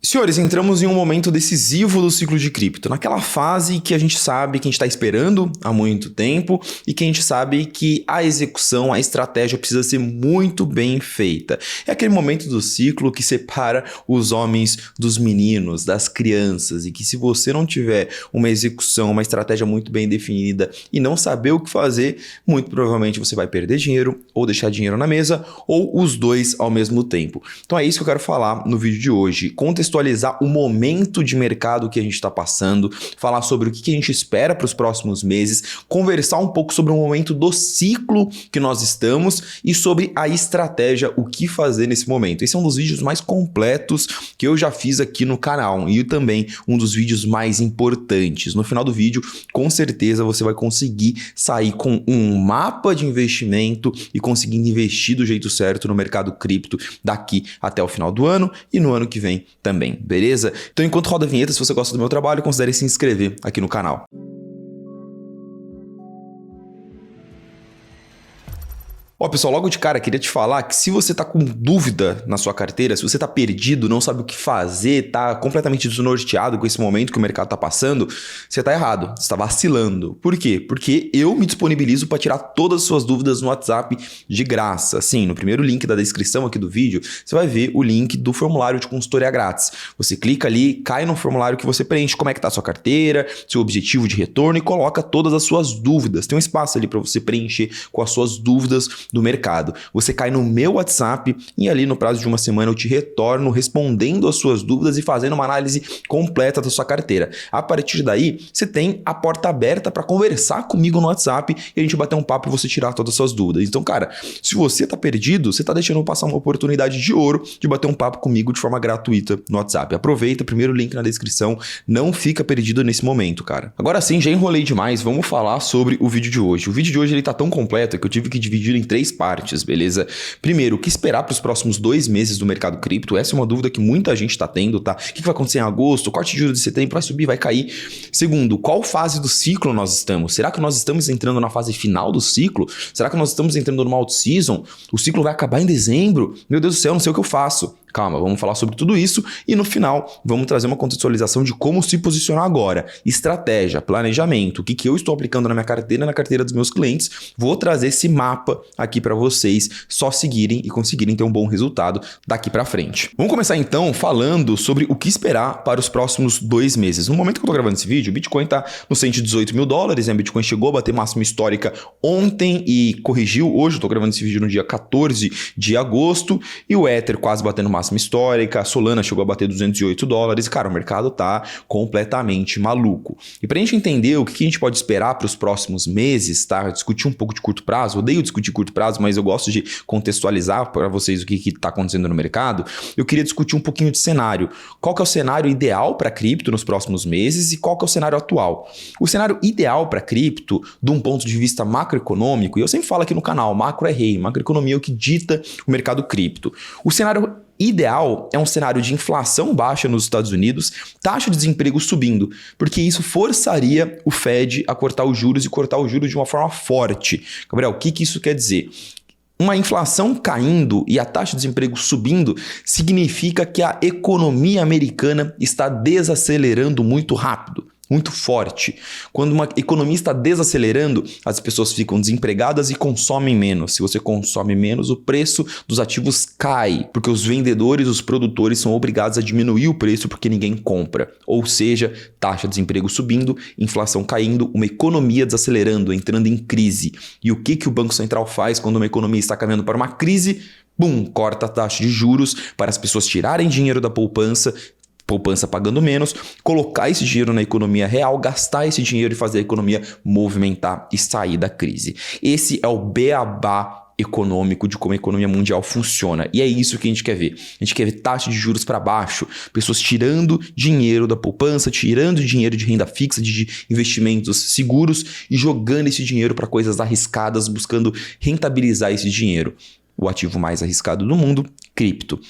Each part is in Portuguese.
Senhores, entramos em um momento decisivo do ciclo de cripto, naquela fase que a gente sabe que a gente está esperando há muito tempo e que a gente sabe que a execução, a estratégia precisa ser muito bem feita. É aquele momento do ciclo que separa os homens dos meninos, das crianças, e que se você não tiver uma execução, uma estratégia muito bem definida e não saber o que fazer, muito provavelmente você vai perder dinheiro ou deixar dinheiro na mesa ou os dois ao mesmo tempo. Então é isso que eu quero falar no vídeo de hoje. Contextualizar o momento de mercado que a gente está passando, falar sobre o que a gente espera para os próximos meses, conversar um pouco sobre o momento do ciclo que nós estamos e sobre a estratégia, o que fazer nesse momento. Esse é um dos vídeos mais completos que eu já fiz aqui no canal e também um dos vídeos mais importantes. No final do vídeo, com certeza você vai conseguir sair com um mapa de investimento e conseguindo investir do jeito certo no mercado cripto daqui até o final do ano e no ano que vem também, beleza? Então, enquanto roda a vinheta, se você gosta do meu trabalho, considere se inscrever aqui no canal. Ó, pessoal, logo de cara, queria te falar que se você tá com dúvida na sua carteira, se você tá perdido, não sabe o que fazer, tá completamente desnorteado com esse momento que o mercado tá passando, você tá errado, você tá vacilando. Por quê? Porque eu me disponibilizo para tirar todas as suas dúvidas no WhatsApp de graça. Sim, no primeiro link da descrição aqui do vídeo, você vai ver o link do formulário de consultoria grátis. Você clica ali, cai no formulário que você preenche como é que tá a sua carteira, seu objetivo de retorno e coloca todas as suas dúvidas. Tem um espaço ali para você preencher com as suas dúvidas do mercado. Você cai no meu WhatsApp e ali no prazo de uma semana eu te retorno respondendo as suas dúvidas e fazendo uma análise completa da sua carteira. A partir daí, você tem a porta aberta para conversar comigo no WhatsApp e a gente bater um papo e você tirar todas as suas dúvidas. Então, cara, se você tá perdido, você tá deixando passar uma oportunidade de ouro de bater um papo comigo de forma gratuita no WhatsApp. Aproveita, primeiro link na descrição, não fica perdido nesse momento, cara. Agora sim, já enrolei demais, vamos falar sobre o vídeo de hoje. O vídeo de hoje ele tá tão completo que eu tive que dividir em 3 partes, beleza? Primeiro, o que esperar para os próximos 2 meses do mercado cripto? Essa é uma dúvida que muita gente está tendo, tá? O que vai acontecer em agosto? O corte de juros de setembro vai subir, vai cair? Segundo, qual fase do ciclo nós estamos? Será que nós estamos entrando na fase final do ciclo? Será que nós estamos entrando numa out-season? O ciclo vai acabar em dezembro? Meu Deus do céu, não sei o que eu faço. Calma, vamos falar sobre tudo isso e no final vamos trazer uma contextualização de como se posicionar agora. Estratégia, planejamento, o que eu estou aplicando na minha carteira e na carteira dos meus clientes. Vou trazer esse mapa aqui para vocês só seguirem e conseguirem ter um bom resultado daqui para frente. Vamos começar então falando sobre o que esperar para os próximos 2 meses. No momento que eu estou gravando esse vídeo, o Bitcoin está nos $118 mil, né? O Bitcoin chegou a bater máxima histórica ontem e corrigiu. Hoje eu estou gravando esse vídeo no dia 14 de agosto e o Ether quase batendo máxima histórica, a Solana chegou a bater $208. Cara, o mercado tá completamente maluco. E pra gente entender o que a gente pode esperar para os próximos meses, tá? Discutir um pouco de curto prazo, odeio discutir curto prazo, mas eu gosto de contextualizar para vocês o que tá acontecendo no mercado. Eu queria discutir um pouquinho de cenário. Qual que é o cenário ideal para cripto nos próximos meses e qual que é o cenário atual? O cenário ideal para cripto, de um ponto de vista macroeconômico, e eu sempre falo aqui no canal, macro é rei, macroeconomia é o que dita o mercado cripto. O cenário ideal é um cenário de inflação baixa nos Estados Unidos, taxa de desemprego subindo, porque isso forçaria o Fed a cortar os juros e cortar os juros de uma forma forte. Gabriel, o que isso quer dizer? Uma inflação caindo e a taxa de desemprego subindo significa que a economia americana está desacelerando muito rápido. Muito forte. Quando uma economia está desacelerando, as pessoas ficam desempregadas e consomem menos. Se você consome menos, o preço dos ativos cai, porque os vendedores, os produtores são obrigados a diminuir o preço porque ninguém compra. Ou seja, taxa de desemprego subindo, inflação caindo, uma economia desacelerando, entrando em crise. E o que o Banco Central faz quando uma economia está caminhando para uma crise? Bum, corta a taxa de juros para as pessoas tirarem dinheiro da poupança pagando menos, colocar esse dinheiro na economia real, gastar esse dinheiro e fazer a economia movimentar e sair da crise. Esse é o beabá econômico de como a economia mundial funciona. E é isso que a gente quer ver. A gente quer ver taxa de juros para baixo, pessoas tirando dinheiro da poupança, tirando dinheiro de renda fixa, de investimentos seguros e jogando esse dinheiro para coisas arriscadas, buscando rentabilizar esse dinheiro. O ativo mais arriscado do mundo, cripto.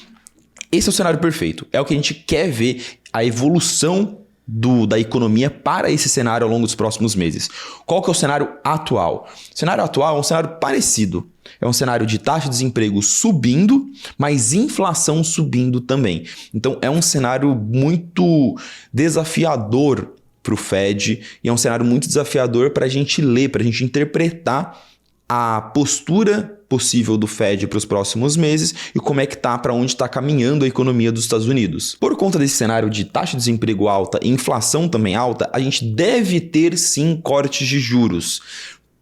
Esse é o cenário perfeito, é o que a gente quer ver, a evolução da economia para esse cenário ao longo dos próximos meses. Qual que é o cenário atual? O cenário atual é um cenário parecido. É um cenário de taxa de desemprego subindo, mas inflação subindo também. Então é um cenário muito desafiador para o Fed e é um cenário muito desafiador para a gente ler, para a gente interpretar a postura possível do Fed para os próximos meses e como é que tá, para onde está caminhando a economia dos Estados Unidos. Por conta desse cenário de taxa de desemprego alta e inflação também alta, a gente deve ter sim cortes de juros.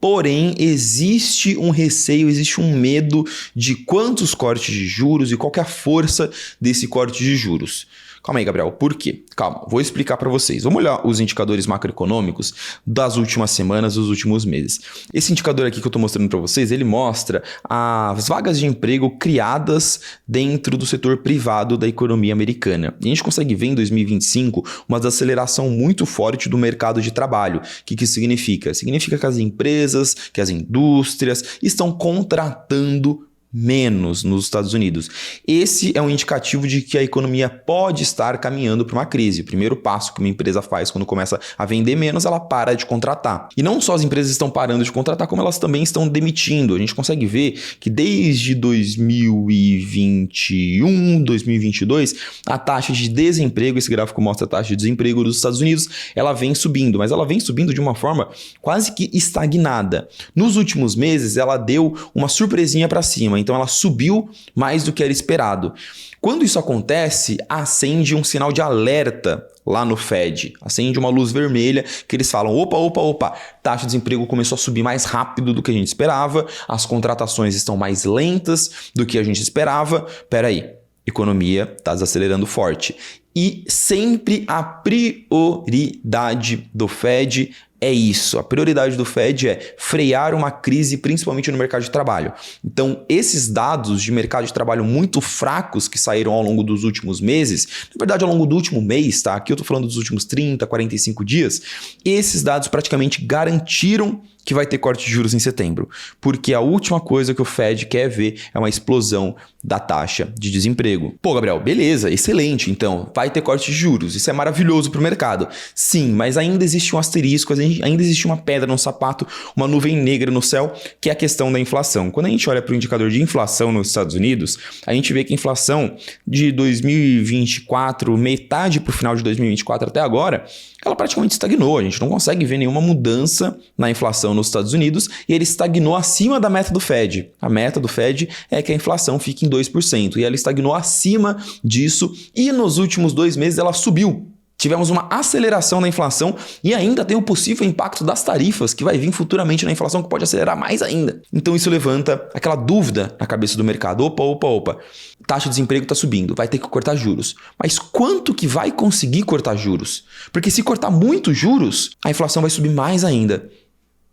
Porém, existe um receio, existe um medo de quantos cortes de juros e qual que é a força desse corte de juros. Calma aí, Gabriel, por quê? Calma, vou explicar para vocês. Vamos olhar os indicadores macroeconômicos das últimas semanas, dos últimos meses. Esse indicador aqui que eu estou mostrando para vocês, ele mostra as vagas de emprego criadas dentro do setor privado da economia americana. E a gente consegue ver em 2025 uma desaceleração muito forte do mercado de trabalho. O que isso significa? Significa que as empresas, que as indústrias estão contratando menos nos Estados Unidos. Esse é um indicativo de que a economia pode estar caminhando para uma crise. O primeiro passo que uma empresa faz quando começa a vender menos, ela para de contratar. E não só as empresas estão parando de contratar, como elas também estão demitindo. A gente consegue ver que desde 2021, 2022, a taxa de desemprego, esse gráfico mostra a taxa de desemprego dos Estados Unidos, ela vem subindo, mas ela vem subindo de uma forma quase que estagnada. Nos últimos meses, ela deu uma surpresinha para cima. Então ela subiu mais do que era esperado. Quando isso acontece, acende um sinal de alerta lá no Fed. Acende uma luz vermelha que eles falam, opa, taxa de desemprego começou a subir mais rápido do que a gente esperava, as contratações estão mais lentas do que a gente esperava. Peraí, economia está desacelerando forte. E sempre a prioridade do Fed é isso. A prioridade do Fed é frear uma crise, principalmente no mercado de trabalho. Então, esses dados de mercado de trabalho muito fracos que saíram ao longo dos últimos meses, na verdade, ao longo do último mês, tá? Aqui eu tô falando dos últimos 30, 45 dias, esses dados praticamente garantiram que vai ter corte de juros em setembro, porque a última coisa que o Fed quer ver é uma explosão da taxa de desemprego. Pô, Gabriel, beleza, excelente, então vai ter corte de juros, isso é maravilhoso para o mercado. Sim, mas ainda existe um asterisco, ainda existe uma pedra no sapato, uma nuvem negra no céu, que é a questão da inflação. Quando a gente olha para o indicador de inflação nos Estados Unidos, a gente vê que a inflação de 2024, metade para o final de 2024 até agora, ela praticamente estagnou. A gente não consegue ver nenhuma mudança na inflação nos Estados Unidos e ele estagnou acima da meta do Fed. A meta do Fed é que a inflação fique em 2% e ela estagnou acima disso e nos últimos 2 meses ela subiu. Tivemos uma aceleração na inflação e ainda tem o possível impacto das tarifas que vai vir futuramente na inflação que pode acelerar mais ainda. Então isso levanta aquela dúvida na cabeça do mercado. Opa. Taxa de desemprego está subindo, vai ter que cortar juros. Mas quanto que vai conseguir cortar juros? Porque se cortar muito juros, a inflação vai subir mais ainda.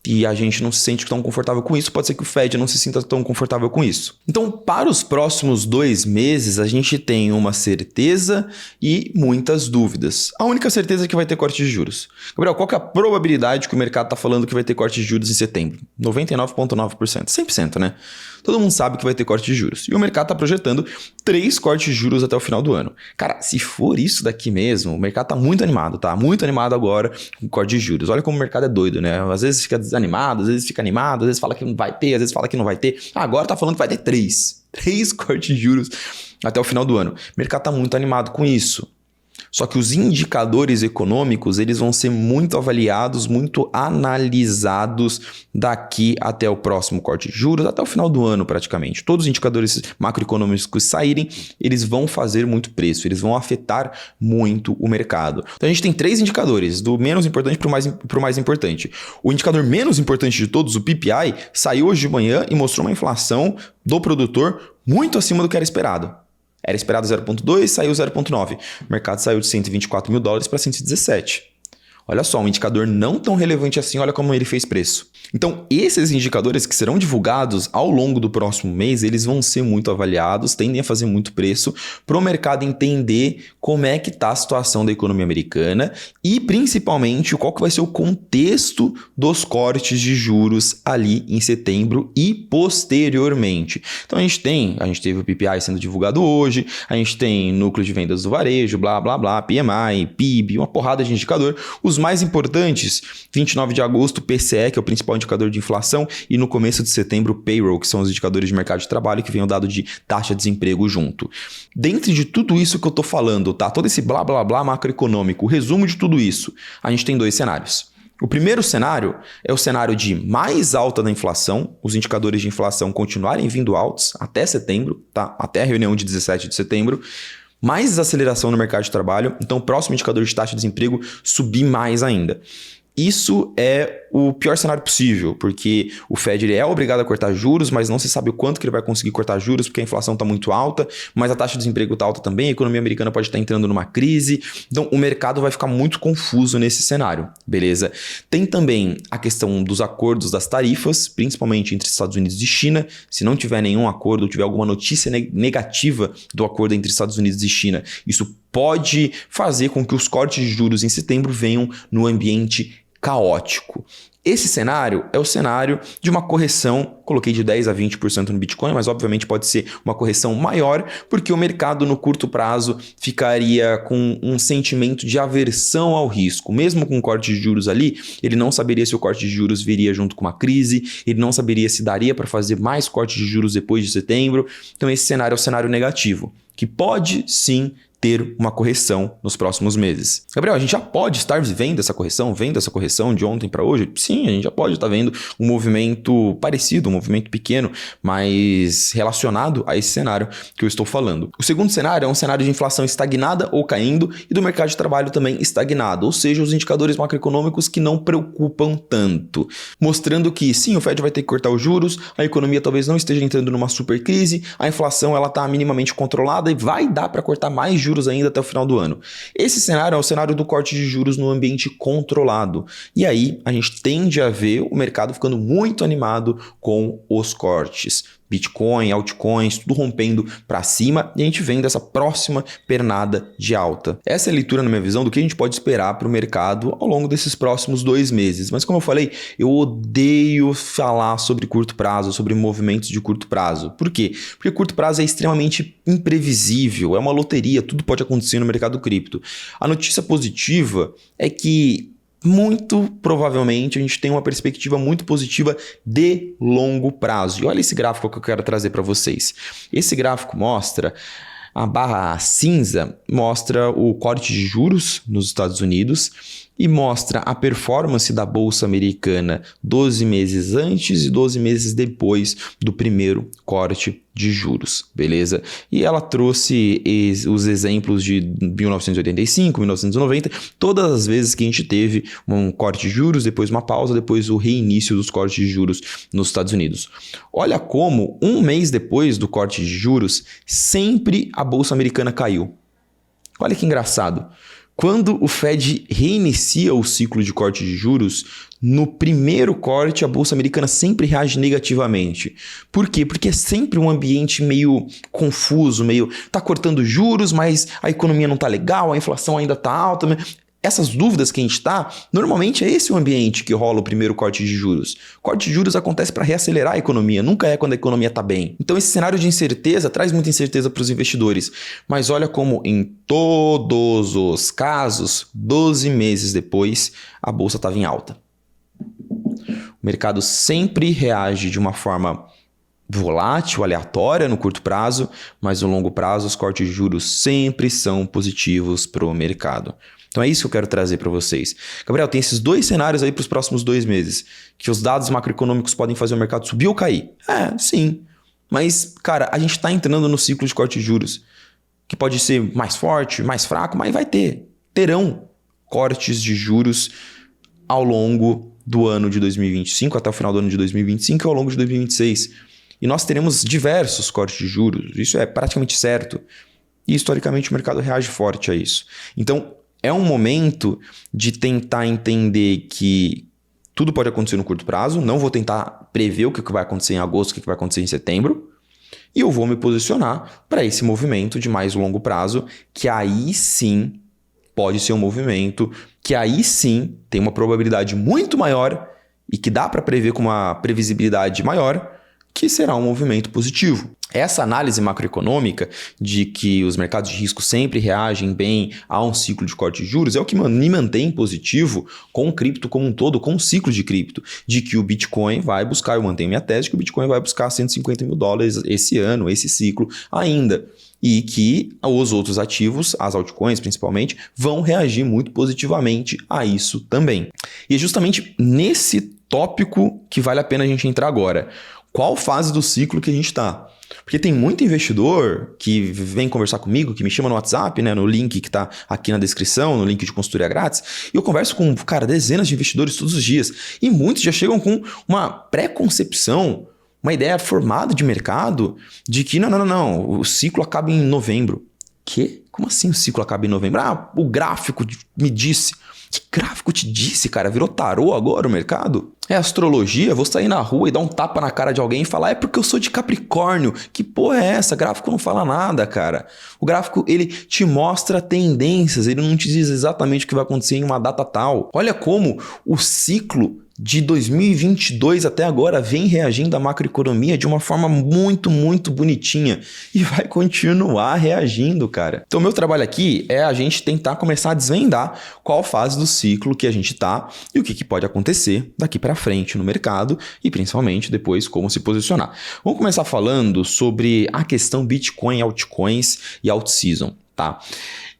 E a gente não se sente tão confortável com isso, pode ser que o Fed não se sinta tão confortável com isso. Então, para os próximos 2 meses, a gente tem uma certeza e muitas dúvidas. A única certeza é que vai ter corte de juros. Gabriel, qual que é a probabilidade que o mercado está falando que vai ter corte de juros em setembro? 99,9%. 100%, né? Todo mundo sabe que vai ter corte de juros. E o mercado está projetando 3 cortes de juros até o final do ano. Cara, se for isso daqui mesmo, o mercado está muito animado, tá? Muito animado agora com o corte de juros. Olha como o mercado é doido, né? Às vezes fica desanimado, às vezes fica animado, às vezes fala que não vai ter, às vezes fala que não vai ter. Agora tá falando que vai ter 3 cortes de juros até o final do ano. O mercado está muito animado com isso. Só que os indicadores econômicos, eles vão ser muito avaliados, muito analisados daqui até o próximo corte de juros, até o final do ano praticamente. Todos os indicadores macroeconômicos que saírem, eles vão fazer muito preço, eles vão afetar muito o mercado. Então a gente tem 3 indicadores, do menos importante para o mais importante. O indicador menos importante de todos, o PPI, saiu hoje de manhã e mostrou uma inflação do produtor muito acima do que era esperado. Era esperado 0,2, saiu 0,9. O mercado saiu de 124 mil dólares para 117. Olha só, um indicador não tão relevante assim, olha como ele fez preço. Então, esses indicadores que serão divulgados ao longo do próximo mês, eles vão ser muito avaliados, tendem a fazer muito preço para o mercado entender como é que está a situação da economia americana e, principalmente, qual que vai ser o contexto dos cortes de juros ali em setembro e posteriormente. Então, a gente teve o PPI sendo divulgado hoje, a gente tem núcleo de vendas do varejo, blá, blá, blá, PMI, PIB, uma porrada de indicador. Os mais importantes, 29 de agosto, PCE, que é o principal indicador de inflação, e no começo de setembro, payroll, que são os indicadores de mercado de trabalho, que vem o dado de taxa de desemprego junto. Dentro de tudo isso que eu tô falando, tá? Todo esse blá, blá, blá macroeconômico, o resumo de tudo isso, a gente tem dois cenários. O primeiro cenário é o cenário de mais alta da inflação, os indicadores de inflação continuarem vindo altos até setembro, tá? Até a reunião de 17 de setembro, mais desaceleração no mercado de trabalho, então o próximo indicador de taxa de desemprego subir mais ainda. Isso é o pior cenário possível, porque o Fed ele é obrigado a cortar juros, mas não se sabe o quanto que ele vai conseguir cortar juros, porque a inflação está muito alta, mas a taxa de desemprego está alta também, a economia americana pode estar entrando numa crise, então o mercado vai ficar muito confuso nesse cenário, beleza? Tem também a questão dos acordos das tarifas, principalmente entre Estados Unidos e China. Se não tiver nenhum acordo, ou tiver alguma notícia negativa do acordo entre Estados Unidos e China, isso pode fazer com que os cortes de juros em setembro venham no ambiente caótico. Esse cenário é o cenário de uma correção, coloquei de 10% a 20% no Bitcoin, mas obviamente pode ser uma correção maior, porque o mercado no curto prazo ficaria com um sentimento de aversão ao risco. Mesmo com o corte de juros ali, ele não saberia se o corte de juros viria junto com uma crise, ele não saberia se daria para fazer mais corte de juros depois de setembro. Então esse cenário é o cenário negativo, que pode sim ter uma correção nos próximos meses. Gabriel, a gente já pode estar vendo essa correção de ontem para hoje? Sim, a gente já pode estar vendo um movimento parecido, um movimento pequeno, mas relacionado a esse cenário que eu estou falando. O segundo cenário é um cenário de inflação estagnada ou caindo e do mercado de trabalho também estagnado, ou seja, os indicadores macroeconômicos que não preocupam tanto, mostrando que sim, o Fed vai ter que cortar os juros, a economia talvez não esteja entrando numa super crise, a inflação ela está minimamente controlada e vai dar para cortar mais juros ainda até o final do ano. Esse cenário é o cenário do corte de juros no ambiente controlado. E aí a gente tende a ver o mercado ficando muito animado com os cortes. Bitcoin, altcoins, tudo rompendo para cima e a gente vem dessa próxima pernada de alta. Essa é a leitura, na minha visão, do que a gente pode esperar para o mercado ao longo desses próximos 2 meses. Mas como eu falei, eu odeio falar sobre curto prazo, sobre movimentos de curto prazo. Por quê? Porque curto prazo é extremamente imprevisível, é uma loteria, tudo pode acontecer no mercado cripto. A notícia positiva é que muito provavelmente a gente tem uma perspectiva muito positiva de longo prazo. E olha esse gráfico que eu quero trazer para vocês. Esse gráfico mostra, a barra cinza mostra o corte de juros nos Estados Unidos e mostra a performance da Bolsa Americana 12 meses antes e 12 meses depois do primeiro corte de juros, beleza? E ela trouxe os exemplos de 1985, 1990, todas as vezes que a gente teve um corte de juros, depois uma pausa, depois o reinício dos cortes de juros nos Estados Unidos. Olha como, um mês depois do corte de juros, sempre a Bolsa Americana caiu. Olha que engraçado. Quando o Fed reinicia o ciclo de corte de juros, no primeiro corte a Bolsa Americana sempre reage negativamente. Por quê? Porque é sempre um ambiente meio confuso, meio tá cortando juros, mas a economia não tá legal, a inflação ainda tá alta. Essas dúvidas que a gente tá, normalmente é esse o ambiente que rola o primeiro corte de juros. O corte de juros acontece para reacelerar a economia, nunca é quando a economia está bem. Então esse cenário de incerteza traz muita incerteza para os investidores. Mas olha como em todos os casos, 12 meses depois, a bolsa estava em alta. O mercado sempre reage de uma forma volátil, aleatória no curto prazo, mas no longo prazo os cortes de juros sempre são positivos para o mercado. Então é isso que eu quero trazer para vocês. Gabriel, tem esses dois cenários aí para os próximos 2 meses, que os dados macroeconômicos podem fazer o mercado subir ou cair. Sim. Mas, cara, a gente está entrando no ciclo de corte de juros, que pode ser mais forte, mais fraco, mas vai terão cortes de juros ao longo do ano de 2025, até o final do ano de 2025 e ao longo de 2026. E nós teremos diversos cortes de juros, isso é praticamente certo. E historicamente o mercado reage forte a isso. Então, é um momento de tentar entender que tudo pode acontecer no curto prazo, não vou tentar prever o que vai acontecer em agosto, o que vai acontecer em setembro, e eu vou me posicionar para esse movimento de mais longo prazo, que aí sim pode ser um movimento que aí sim tem uma probabilidade muito maior e que dá para prever com uma previsibilidade maior, que será um movimento positivo. Essa análise macroeconômica de que os mercados de risco sempre reagem bem a um ciclo de corte de juros é o que me mantém positivo com o cripto como um todo, com o ciclo de cripto, de que o Bitcoin vai buscar, eu mantenho minha tese, que o Bitcoin vai buscar $150 mil esse ano, esse ciclo ainda. E que os outros ativos, as altcoins principalmente, vão reagir muito positivamente a isso também. E é justamente nesse tópico que vale a pena a gente entrar agora. Qual fase do ciclo que a gente está? Porque tem muito investidor que vem conversar comigo, que me chama no WhatsApp, né, no link que está aqui na descrição, no link de consultoria grátis, e eu converso com, cara, dezenas de investidores todos os dias. E muitos já chegam com uma pré-concepção, uma ideia formada de mercado de que não, o ciclo acaba em novembro. Quê? Como assim o ciclo acaba em novembro? Ah, o gráfico me disse. Que gráfico te disse, cara? Virou tarô agora o mercado? É astrologia? Vou sair na rua e dar um tapa na cara de alguém e falar é porque eu sou de Capricórnio. Que porra é essa? Gráfico não fala nada, cara. O gráfico, ele te mostra tendências, ele não te diz exatamente o que vai acontecer em uma data tal. Olha como o ciclo de 2022 até agora vem reagindo à macroeconomia de uma forma muito, muito bonitinha e vai continuar reagindo, cara. Então, meu trabalho aqui é a gente tentar começar a desvendar qual fase do ciclo que a gente tá e o que pode acontecer daqui para frente no mercado e principalmente depois como se posicionar. Vamos começar falando sobre a questão Bitcoin, altcoins e alt-season, tá?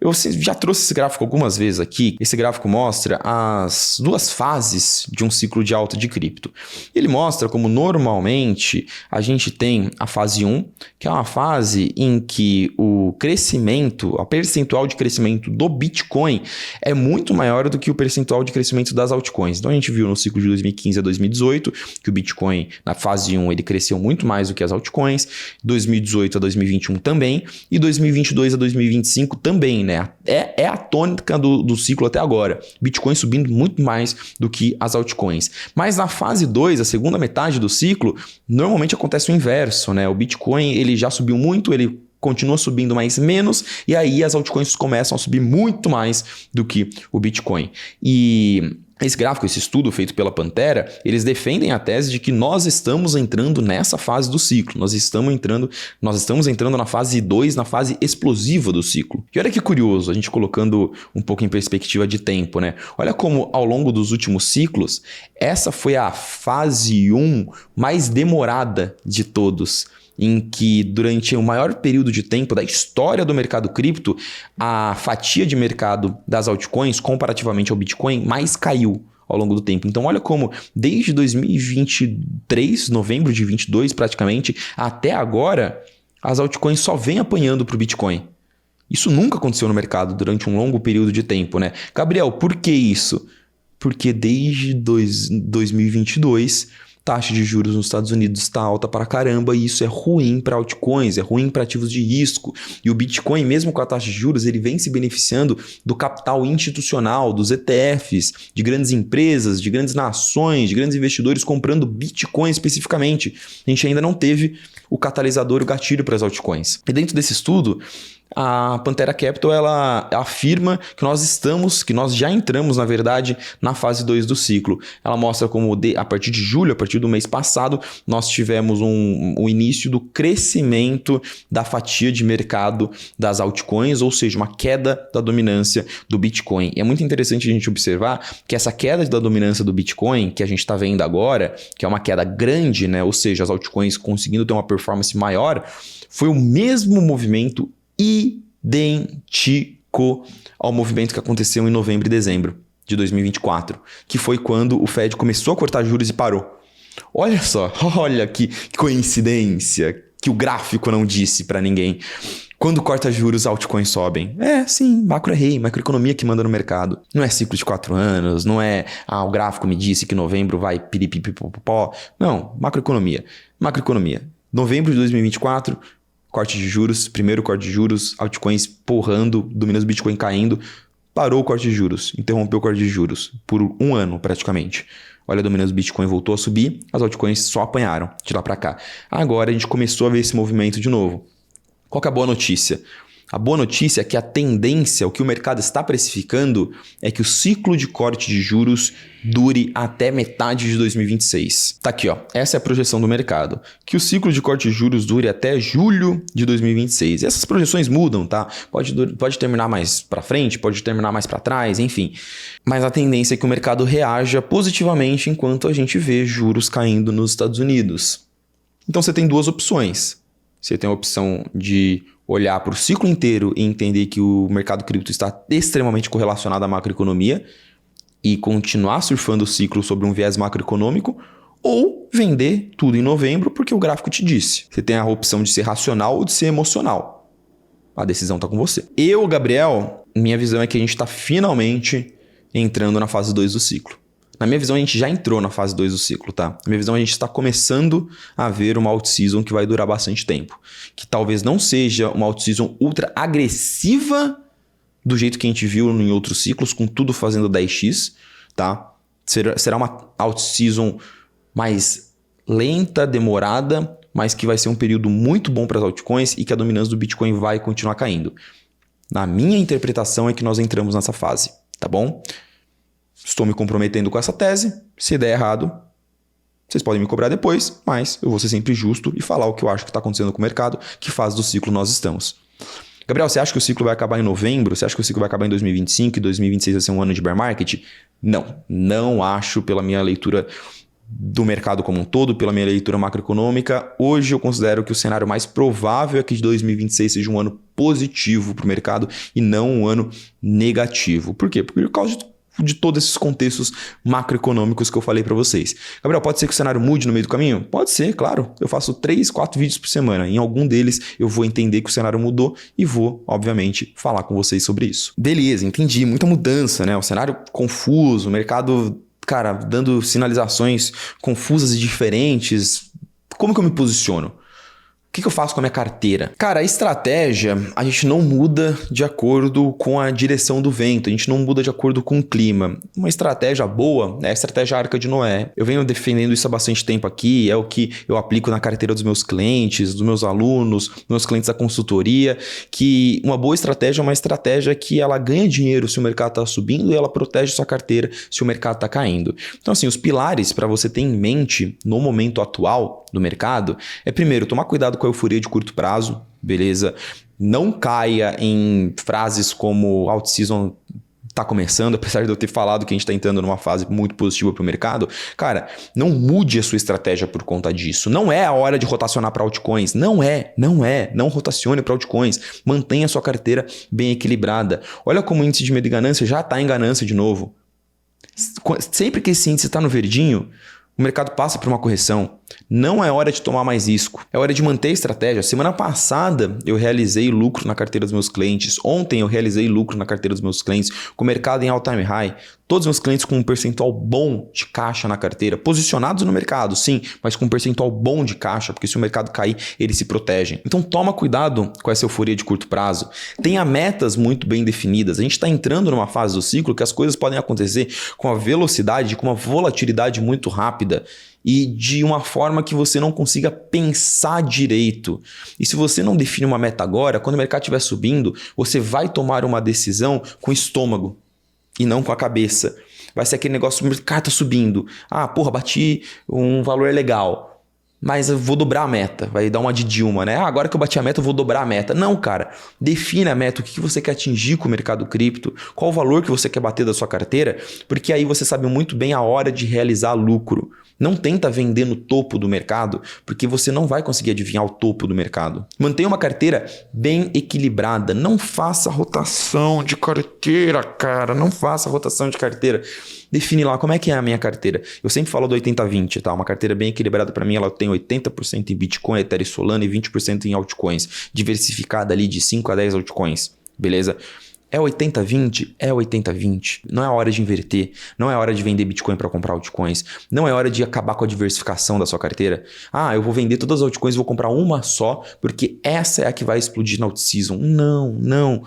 Eu já trouxe esse gráfico algumas vezes aqui. Esse gráfico mostra as duas fases de um ciclo de alta de cripto. Ele mostra como normalmente a gente tem a fase 1, que é uma fase em que o crescimento, a percentual de crescimento do Bitcoin é muito maior do que o percentual de crescimento das altcoins. Então a gente viu no ciclo de 2015 a 2018 que o Bitcoin na fase 1 ele cresceu muito mais do que as altcoins, 2018 a 2021 também e 2022 a 2025 também, né? É a tônica do ciclo até agora. Bitcoin subindo muito mais do que as altcoins. Mas na fase 2, a segunda metade do ciclo, normalmente acontece o inverso, né? O Bitcoin ele já subiu muito, ele continua subindo mais menos, e aí as altcoins começam a subir muito mais do que o Bitcoin. E esse gráfico, esse estudo feito pela Pantera, eles defendem a tese de que nós estamos entrando nessa fase do ciclo. Nós estamos entrando na fase 2, na fase explosiva do ciclo. E olha que curioso, a gente colocando um pouco em perspectiva de tempo, né? Olha como ao longo dos últimos ciclos, essa foi a fase 1 mais demorada de todos, em que durante o maior período de tempo da história do mercado cripto, a fatia de mercado das altcoins, comparativamente ao Bitcoin, mais caiu ao longo do tempo. Então olha como desde 2023, novembro de 22 praticamente, até agora, as altcoins só vêm apanhando para o Bitcoin. Isso nunca aconteceu no mercado durante um longo período de tempo, né? Gabriel, por que isso? Porque desde 2022... taxa de juros nos Estados Unidos está alta para caramba e isso é ruim para altcoins, é ruim para ativos de risco. E o Bitcoin, mesmo com a taxa de juros, ele vem se beneficiando do capital institucional, dos ETFs, de grandes empresas, de grandes nações, de grandes investidores comprando Bitcoin especificamente. A gente ainda não teve o catalisador, o gatilho para as altcoins. E dentro desse estudo, a Pantera Capital ela afirma que nós já entramos, na verdade, na fase 2 do ciclo. Ela mostra como a partir de julho, a partir do mês passado, nós tivemos o início do crescimento da fatia de mercado das altcoins, ou seja, uma queda da dominância do Bitcoin. E é muito interessante a gente observar que essa queda da dominância do Bitcoin, que a gente está vendo agora, que é uma queda grande, né? Ou seja, as altcoins conseguindo ter uma performance maior, foi o mesmo movimento idêntico ao movimento que aconteceu em novembro e dezembro de 2024, que foi quando o Fed começou a cortar juros e parou. Olha só, olha que coincidência que o gráfico não disse para ninguém. Quando corta juros, altcoins sobem. Sim, macro é rei, macroeconomia que manda no mercado. Não é ciclo de 4 anos, não é o gráfico me disse que novembro vai piripipipopó. Não, macroeconomia. Novembro de 2024, corte de juros, primeiro corte de juros, altcoins porrando, dominância do Bitcoin caindo. parou o corte de juros, interrompeu o corte de juros por um ano praticamente. Olha, a dominância do Bitcoin voltou a subir, as altcoins só apanharam de lá para cá. Agora a gente começou a ver esse movimento de novo. Qual que é a boa notícia? A boa notícia é que a tendência, o que o mercado está precificando, é que o ciclo de corte de juros dure até metade de 2026. Tá aqui, ó. Essa é a projeção do mercado. Que o ciclo de corte de juros dure até julho de 2026. Essas projeções mudam, tá? Pode terminar mais para frente, pode terminar mais para trás, enfim. Mas a tendência é que o mercado reaja positivamente enquanto a gente vê juros caindo nos Estados Unidos. Então você tem duas opções. Você tem a opção de olhar para o ciclo inteiro e entender que o mercado cripto está extremamente correlacionado à macroeconomia e continuar surfando o ciclo sobre um viés macroeconômico, ou vender tudo em novembro porque o gráfico te disse. Você tem a opção de ser racional ou de ser emocional. A decisão está com você. Eu, Gabriel, minha visão é que a gente está finalmente entrando na fase 2 do ciclo. Na minha visão, a gente já entrou na fase 2 do ciclo, tá? Na minha visão, a gente está começando a ver uma alt-season que vai durar bastante tempo. Que talvez não seja uma alt-season ultra agressiva do jeito que a gente viu em outros ciclos, com tudo fazendo 10x, tá? Será uma alt-season mais lenta, demorada, mas que vai ser um período muito bom para as altcoins e que a dominância do Bitcoin vai continuar caindo. Na minha interpretação é que nós entramos nessa fase, tá bom? Estou me comprometendo com essa tese. Se der errado, vocês podem me cobrar depois, mas eu vou ser sempre justo e falar o que eu acho que está acontecendo com o mercado, que fase do ciclo nós estamos. Gabriel, você acha que o ciclo vai acabar em novembro? Você acha que o ciclo vai acabar em 2025 e 2026 vai ser um ano de bear market? Não acho, pela minha leitura do mercado como um todo, pela minha leitura macroeconômica. Hoje eu considero que o cenário mais provável é que de 2026 seja um ano positivo para o mercado e não um ano negativo. Por quê? Por causa de todos esses contextos macroeconômicos que eu falei para vocês. Gabriel, pode ser que o cenário mude no meio do caminho? Pode ser, claro. Eu faço 3, 4 vídeos por semana. Em algum deles eu vou entender que o cenário mudou e vou, obviamente, falar com vocês sobre isso. Beleza, entendi. Muita mudança, né? O cenário confuso, o mercado, cara, dando sinalizações confusas e diferentes. Como que eu me posiciono? O que eu faço com a minha carteira? Cara, a estratégia a gente não muda de acordo com a direção do vento, a gente não muda de acordo com o clima. Uma estratégia boa é a estratégia Arca de Noé. Eu venho defendendo isso há bastante tempo aqui, é o que eu aplico na carteira dos meus clientes, dos meus alunos, dos meus clientes da consultoria, que uma boa estratégia é uma estratégia que ela ganha dinheiro se o mercado está subindo e ela protege sua carteira se o mercado está caindo. Então assim, os pilares para você ter em mente no momento atual do mercado é primeiro, tomar cuidado com a euforia de curto prazo, beleza? Não caia em frases como alt-season tá começando, apesar de eu ter falado que a gente tá entrando numa fase muito positiva para o mercado. Cara, não mude a sua estratégia por conta disso. Não é a hora de rotacionar para altcoins. Não rotacione para altcoins. Mantenha a sua carteira bem equilibrada. Olha como o índice de medo e ganância já tá em ganância de novo. Sempre que esse índice está no verdinho, o mercado passa por uma correção. Não é hora de tomar mais risco. É hora de manter a estratégia. Semana passada eu realizei lucro na carteira dos meus clientes. Ontem eu realizei lucro na carteira dos meus clientes com o mercado em all-time high. Todos os meus clientes com um percentual bom de caixa na carteira. Posicionados no mercado, sim, mas com um percentual bom de caixa, porque se o mercado cair, eles se protegem. Então toma cuidado com essa euforia de curto prazo. Tenha metas muito bem definidas. A gente está entrando numa fase do ciclo que as coisas podem acontecer com uma velocidade, com uma volatilidade muito rápida e de uma forma que você não consiga pensar direito. E se você não define uma meta agora, quando o mercado estiver subindo, você vai tomar uma decisão com o estômago e não com a cabeça. Vai ser aquele negócio, o mercado tá subindo. Ah, porra, bati um valor legal, mas eu vou dobrar a meta. Vai dar uma de Dilma, né? Ah, agora que eu bati a meta, eu vou dobrar a meta. Não, cara. Defina a meta, o que você quer atingir com o mercado cripto, qual o valor que você quer bater da sua carteira, porque aí você sabe muito bem a hora de realizar lucro. Não tenta vender no topo do mercado, porque você não vai conseguir adivinhar o topo do mercado. Mantenha uma carteira bem equilibrada. Não faça rotação de carteira, cara. Não faça rotação de carteira. Define lá como é que é a minha carteira. Eu sempre falo do 80-20, tá? Uma carteira bem equilibrada para mim, ela tem 80% em Bitcoin, Ethereum e Solana e 20% em altcoins. Diversificada ali de 5 a 10 altcoins, beleza? É 80-20? É 80-20. Não é hora de inverter. Não é hora de vender Bitcoin para comprar altcoins. Não é hora de acabar com a diversificação da sua carteira. Ah, eu vou vender todas as altcoins e vou comprar uma só, porque essa é a que vai explodir na alt-season. Não.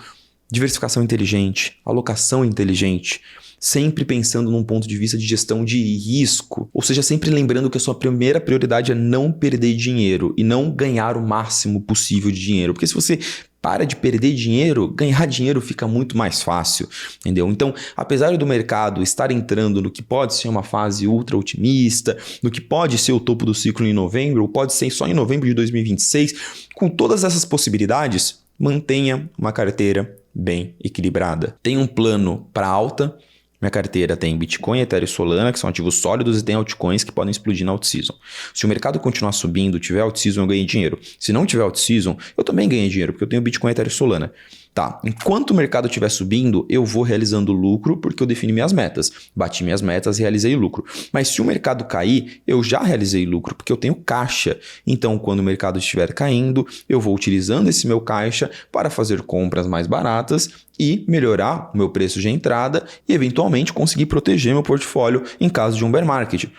diversificação inteligente, alocação inteligente, sempre pensando num ponto de vista de gestão de risco, ou seja, sempre lembrando que a sua primeira prioridade é não perder dinheiro e não ganhar o máximo possível de dinheiro, porque se você para de perder dinheiro, ganhar dinheiro fica muito mais fácil, entendeu? Então, apesar do mercado estar entrando no que pode ser uma fase ultra otimista, no que pode ser o topo do ciclo em novembro, ou pode ser só em novembro de 2026, com todas essas possibilidades, mantenha uma carteira bem equilibrada. Tenha um plano para alta. Minha carteira tem Bitcoin, Ethereum e Solana, que são ativos sólidos, e tem altcoins que podem explodir na out-season. Se o mercado continuar subindo, tiver out-season, eu ganhei dinheiro. Se não tiver out-season, eu também ganhei dinheiro, porque eu tenho Bitcoin, Ethereum e Solana. Tá, enquanto o mercado estiver subindo, eu vou realizando lucro porque eu defini minhas metas. Bati minhas metas, realizei lucro. Mas se o mercado cair, eu já realizei lucro porque eu tenho caixa. Então, quando o mercado estiver caindo, eu vou utilizando esse meu caixa para fazer compras mais baratas e melhorar o meu preço de entrada e, eventualmente, conseguir proteger meu portfólio em caso de um bear market.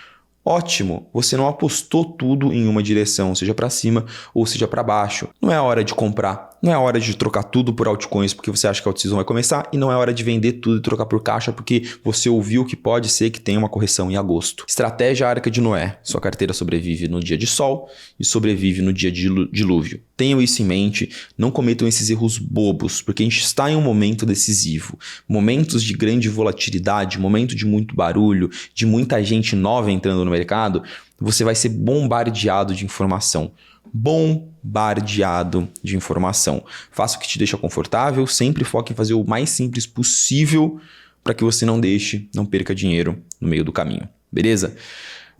Ótimo, você não apostou tudo em uma direção, seja para cima ou seja para baixo. Não é a hora de comprar, não é a hora de trocar tudo por altcoins porque você acha que a out-season vai começar e não é hora de vender tudo e trocar por caixa porque você ouviu que pode ser que tenha uma correção em agosto. Estratégia Arca de Noé. Sua carteira sobrevive no dia de sol e sobrevive no dia de dilúvio. Tenham isso em mente, não cometam esses erros bobos, porque a gente está em um momento decisivo. Momentos de grande volatilidade, momento de muito barulho, de muita gente nova entrando no mercado, você vai ser bombardeado de informação. Bombardeado de informação. Faça o que te deixa confortável, sempre foque em fazer o mais simples possível para que você não perca dinheiro no meio do caminho. Beleza?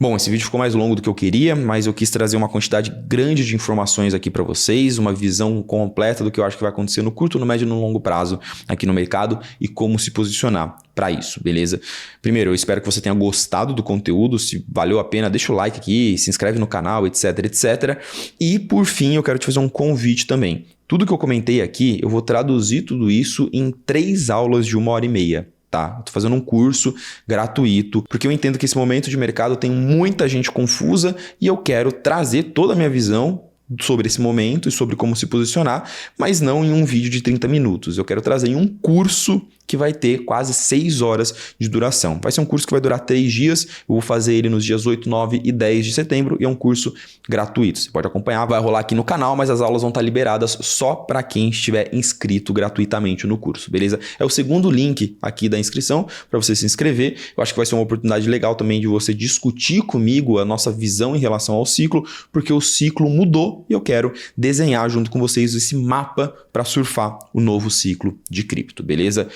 Bom, esse vídeo ficou mais longo do que eu queria, mas eu quis trazer uma quantidade grande de informações aqui para vocês, uma visão completa do que eu acho que vai acontecer no curto, no médio e no longo prazo aqui no mercado e como se posicionar para isso, beleza? Primeiro, eu espero que você tenha gostado do conteúdo, se valeu a pena, deixa o like aqui, se inscreve no canal, etc, etc. E por fim, eu quero te fazer um convite também. Tudo que eu comentei aqui, eu vou traduzir tudo isso em 3 aulas de 1h30. Tá, eu tô fazendo um curso gratuito, porque eu entendo que esse momento de mercado tem muita gente confusa e eu quero trazer toda a minha visão sobre esse momento e sobre como se posicionar, mas não em um vídeo de 30 minutos. Eu quero trazer em um curso que vai ter quase 6 horas de duração. Vai ser um curso que vai durar 3 dias, eu vou fazer ele nos dias 8, 9 e 10 de setembro e é um curso gratuito. Você pode acompanhar, vai rolar aqui no canal, mas as aulas vão estar liberadas só para quem estiver inscrito gratuitamente no curso, beleza? É o segundo link aqui da inscrição para você se inscrever. Eu acho que vai ser uma oportunidade legal também de você discutir comigo a nossa visão em relação ao ciclo, porque o ciclo mudou e eu quero desenhar junto com vocês esse mapa para surfar o novo ciclo de cripto, beleza?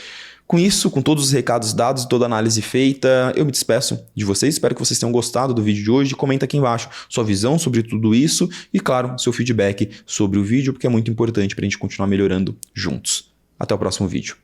Com isso, com todos os recados dados e toda a análise feita, eu me despeço de vocês. Espero que vocês tenham gostado do vídeo de hoje. Comenta aqui embaixo sua visão sobre tudo isso e, claro, seu feedback sobre o vídeo, porque é muito importante para a gente continuar melhorando juntos. Até o próximo vídeo.